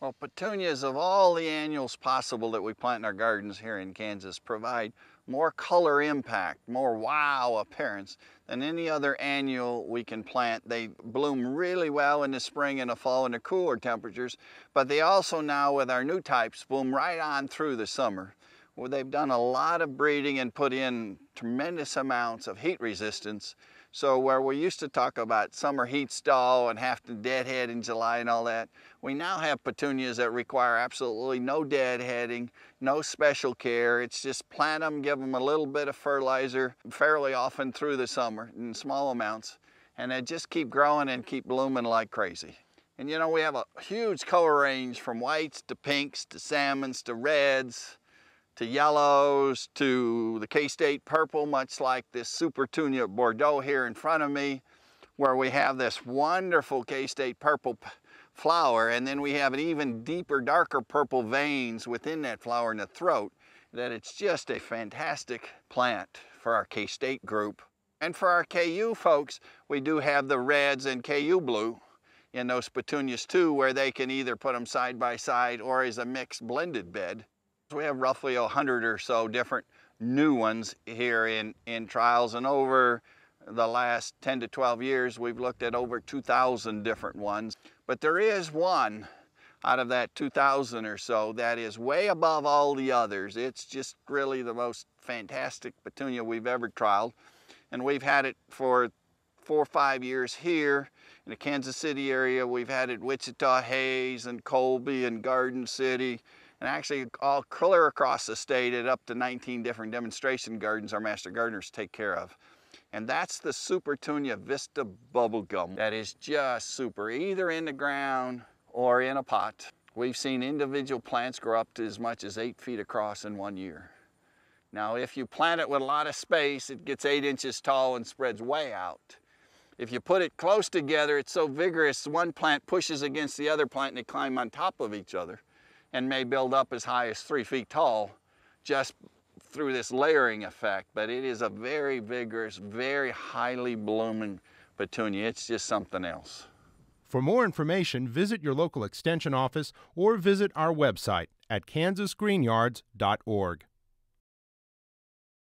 Well, petunias of all the annuals possible that we plant in our gardens here in Kansas provide more color impact, more wow appearance than any other annual we can plant. They bloom really well in the spring and the fall in the cooler temperatures, but they also now with our new types bloom right on through the summer. Well, they've done a lot of breeding and put in tremendous amounts of heat resistance. So where we used to talk about summer heat stall and have to deadhead in July and all that, we now have petunias that require absolutely no deadheading, no special care. It's just plant them, give them a little bit of fertilizer fairly often through the summer in small amounts, and they just keep growing and keep blooming like crazy. And you know, we have a huge color range from whites to pinks to salmons to reds, to yellows, to the K-State purple, much like this Super Petunia Bordeaux here in front of me, where we have this wonderful K-State purple flower, and then we have an even deeper, darker purple veins within that flower in the throat, that it's just a fantastic plant for our K-State group. And for our KU folks, we do have the reds and KU blue in those petunias too, where they can either put them side by side or as a mixed blended bed. We have roughly 100 or so different new ones here in trials, and over the last 10 to 12 years we've looked at over 2,000 different ones. But there is one out of that 2,000 or so that is way above all the others. It's just really the most fantastic petunia we've ever trialed, and we've had it for 4 or 5 years here in the Kansas City area. We've had it Wichita, Hayes, and Colby, and Garden City, and actually all clear across the state at up to 19 different demonstration gardens our master gardeners take care of. And that's the Super Petunia Vista Bubblegum. That is just super, either in the ground or in a pot. We've seen individual plants grow up to as much as 8 feet across in 1 year. Now, if you plant it with a lot of space, it gets 8 inches tall and spreads way out. If you put it close together, it's so vigorous, one plant pushes against the other plant and they climb on top of each other, and may build up as high as 3 feet tall just through this layering effect. But it is a very vigorous, very highly blooming petunia. It's just something else. For more information, visit your local extension office or visit our website at kansasgreenyards.org.